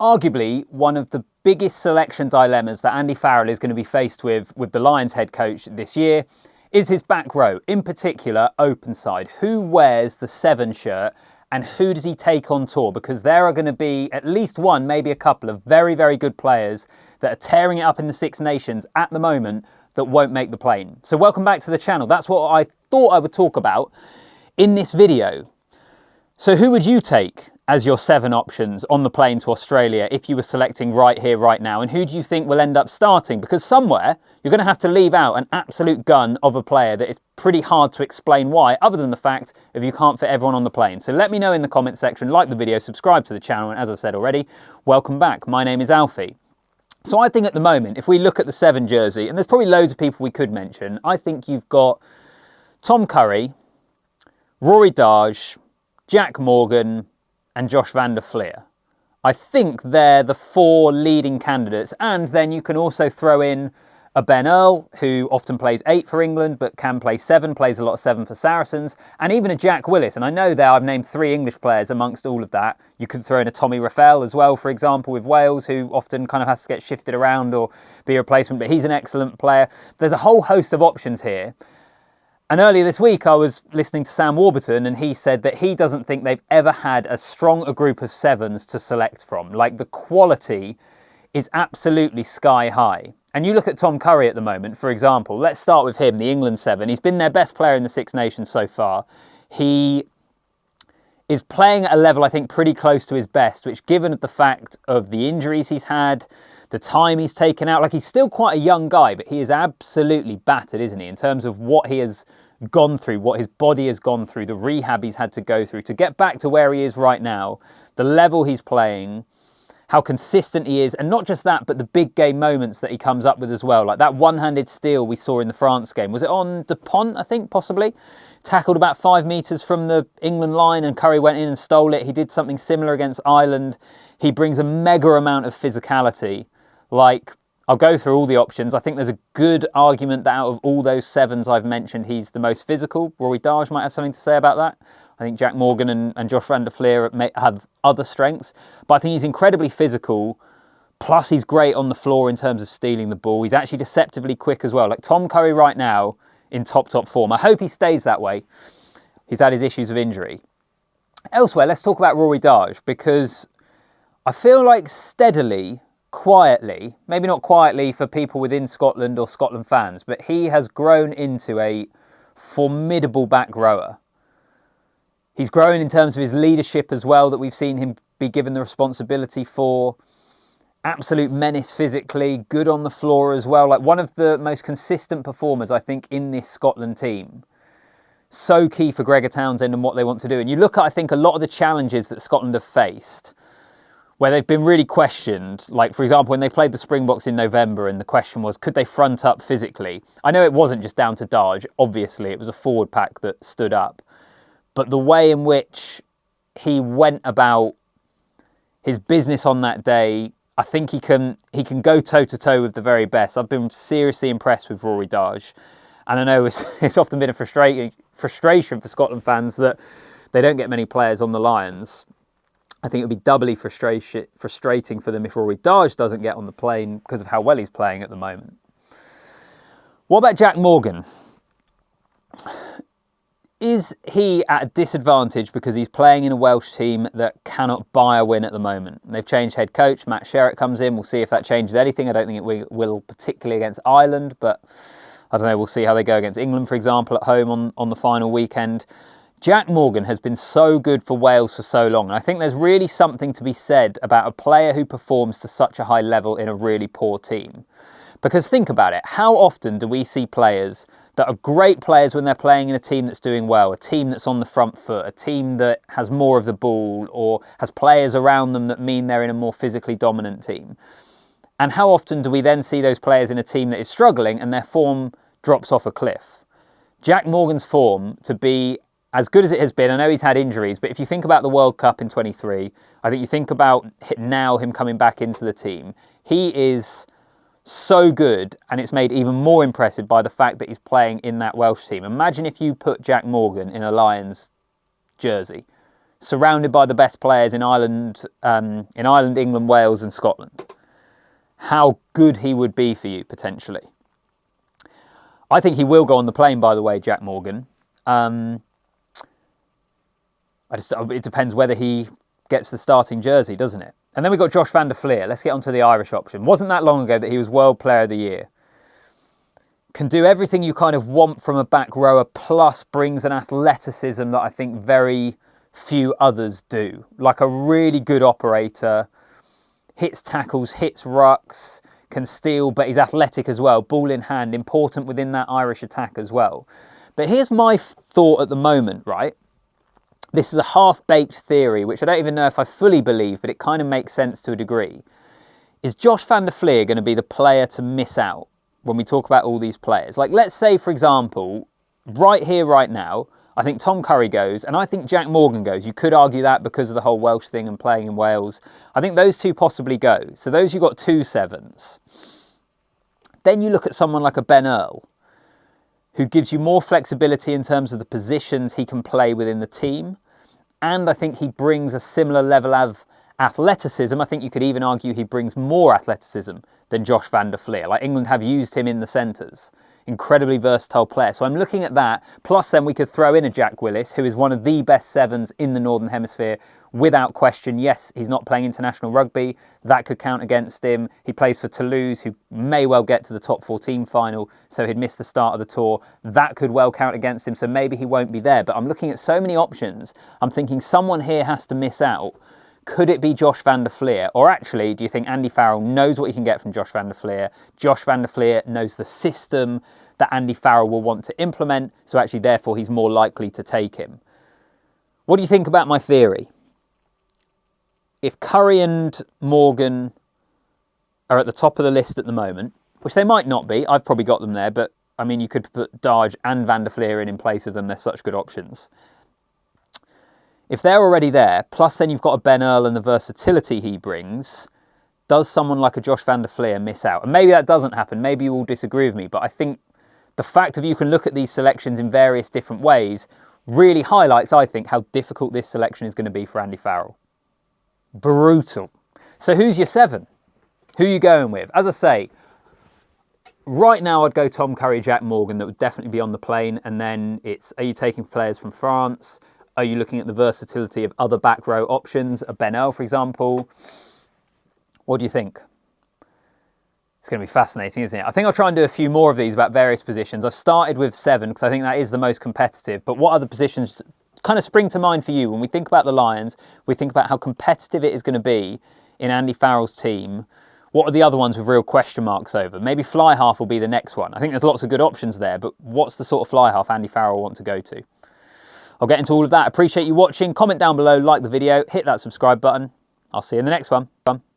arguably one of the biggest selection dilemmas that Andy Farrell is going to be faced with the Lions head coach this year is his back row, in particular open side. Who wears the 7 shirt and who does he take on tour? Because there are going to be at least one, maybe a couple of very, very good players that are tearing it up in the Six Nations at the moment that won't make the plane. So welcome back to the channel. That's what I thought I would talk about in this video. So who would you take as your 7 options on the plane to Australia if you were selecting right here, right now? And who do you think will end up starting? Because somewhere you're going to have to leave out an absolute gun of a player that is pretty hard to explain why, other than the fact if you can't fit everyone on the plane. So let me know in the comment section, like the video, subscribe to the channel, and as I've said already, welcome back. My name is Alfie. So I think at the moment, if we look at the 7 jersey, and there's probably loads of people we could mention, I think you've got Tom Curry, Rory Darge, Jac Morgan, and Josh van der Flier. I think they're the 4 leading candidates, and then you can also throw in a Ben Earl, who often plays 8 for England, but can play 7, plays a lot of 7 for Saracens, and even a Jack Willis. And I know there I've named 3 English players amongst all of that. You could throw in a Tommy Raphael as well, for example, with Wales, who often kind of has to get shifted around or be a replacement, but he's an excellent player. There's a whole host of options here. And earlier this week, I was listening to Sam Warburton, and he said that he doesn't think they've ever had as strong a group of 7s to select from. Like, the quality is absolutely sky high. And you look at Tom Curry at the moment, for example. Let's start with him, the England 7. He's been their best player in the Six Nations so far. He is playing at a level, I think, pretty close to his best, which, given the fact of the injuries he's had, the time he's taken out, like, he's still quite a young guy, but he is absolutely battered, isn't he, in terms of what he has gone through, what his body has gone through, the rehab he's had to go through to get back to where he is right now, the level he's playing, how consistent he is, and not just that, but the big game moments that he comes up with as well. Like that one-handed steal we saw in the France game. Was it on Dupont, I think, possibly? Tackled about 5 metres from the England line and Curry went in and stole it. He did something similar against Ireland. He brings a mega amount of physicality. Like, I'll go through all the options. I think there's a good argument that out of all those 7s I've mentioned, he's the most physical. Rory Darge might have something to say about that. I think Jac Morgan and Josh van der Flier may have other strengths, but I think he's incredibly physical, plus he's great on the floor in terms of stealing the ball. He's actually deceptively quick as well. Like Tom Curry right now in top form. I hope he stays that way. He's had his issues of injury. Elsewhere, let's talk about Rory Darge, because I feel like steadily, quietly, maybe not quietly for people within Scotland or Scotland fans, but he has grown into a formidable back rower. He's grown in terms of his leadership as well, that we've seen him be given the responsibility for. Absolute menace physically, good on the floor as well. Like one of the most consistent performers, I think, in this Scotland team. So key for Gregor Townsend and what they want to do. And you look at, I think, a lot of the challenges that Scotland have faced, where they've been really questioned. Like, for example, when they played the Springboks in November and the question was, could they front up physically? I know it wasn't just down to Darge. Obviously, it was a forward pack that stood up. But the way in which he went about his business on that day, I think he can go toe-to-toe with the very best. I've been seriously impressed with Rory Darge. And I know it's often been a frustration for Scotland fans that they don't get many players on the Lions. I think it would be doubly frustrating for them if Rory Darge doesn't get on the plane because of how well he's playing at the moment. What about Jac Morgan? Is he at a disadvantage because he's playing in a Welsh team that cannot buy a win at the moment? They've changed head coach. Matt Sherratt comes in. We'll see if that changes anything. I don't think it will particularly against Ireland, but I don't know. We'll see how they go against England, for example, at home on the final weekend. Jac Morgan has been so good for Wales for so long. And I think there's really something to be said about a player who performs to such a high level in a really poor team. Because think about it. How often do we see players that are great players when they're playing in a team that's doing well, a team that's on the front foot, a team that has more of the ball or has players around them that mean they're in a more physically dominant team? And how often do we then see those players in a team that is struggling and their form drops off a cliff? Jac Morgan's form to be as good as it has been, I know he's had injuries, but if you think about the World Cup in 23, I think you think about now him coming back into the team, he is so good, and it's made even more impressive by the fact that he's playing in that Welsh team. Imagine if you put Jac Morgan in a Lions jersey. surrounded by the best players in Ireland, England, Wales and Scotland. How good he would be for you, potentially. I think he will go on the plane, by the way, Jac Morgan. It depends whether he gets the starting jersey, doesn't it? And then we've got Josh van der Flier. Let's get onto the Irish option. Wasn't that long ago that he was World Player of the Year. Can do everything you kind of want from a back rower, plus brings an athleticism that I think very few others do. Like a really good operator, hits tackles, hits rucks, can steal, but he's athletic as well. Ball in hand, important within that Irish attack as well. But here's my thought at the moment, right? This is a half-baked theory, which I don't even know if I fully believe, but it kind of makes sense to a degree. Is Josh van der Flier going to be the player to miss out when we talk about all these players? Like, let's say, for example, right here, right now, I think Tom Curry goes, and I think Jac Morgan goes. You could argue that because of the whole Welsh thing and playing in Wales. I think those two possibly go. So those you've got 2 sevens. Then you look at someone like a Ben Earl, who gives you more flexibility in terms of the positions he can play within the team. And I think he brings a similar level of athleticism. I think you could even argue he brings more athleticism than Josh van der Flier. Like, England have used him in the centres. Incredibly versatile player. So I'm looking at that. Plus then we could throw in a Jack Willis, who is one of the best sevens in the Northern Hemisphere, without question. Yes, he's not playing international rugby. That could count against him. He plays for Toulouse, who may well get to the top 14 final, so he'd miss the start of the tour. That could well count against him, so maybe he won't be there. But I'm looking at so many options. I'm thinking someone here has to miss out. Could it be Josh van der Flier? Or actually, do you think Andy Farrell knows what he can get from Josh van der Flier? Josh van der Flier knows the system that Andy Farrell will want to implement, so actually, therefore, he's more likely to take him. What do you think about my theory? If Curry and Morgan are at the top of the list at the moment, which they might not be, I've probably got them there, but I mean, you could put Darge and van der Flier in place of them. They're such good options. If they're already there, plus then you've got a Ben Earl and the versatility he brings, does someone like a Josh van der Flier miss out? And maybe that doesn't happen. Maybe you will disagree with me, but I think the fact of you can look at these selections in various different ways really highlights, I think, how difficult this selection is going to be for Andy Farrell. Brutal. So who's your 7? Who are you going with? As I say, right now I'd go Tom Curry, Jac Morgan. That would definitely be on the plane. And then it's, are you taking players from France? Are you looking at the versatility of other back row options? A Ben Earl, for example. What do you think? It's going to be fascinating, isn't it? I think I'll try and do a few more of these about various positions. I've started with 7 because I think that is the most competitive. But what other positions kind of spring to mind for you? When we think about the Lions, we think about how competitive it is going to be in Andy Farrell's team. What are the other ones with real question marks over? Maybe fly half will be the next one. I think there's lots of good options there, but what's the sort of fly half Andy Farrell will want to go to? I'll get into all of that. Appreciate you watching. Comment down below, like the video, hit that subscribe button. I'll see you in the next one. Bye.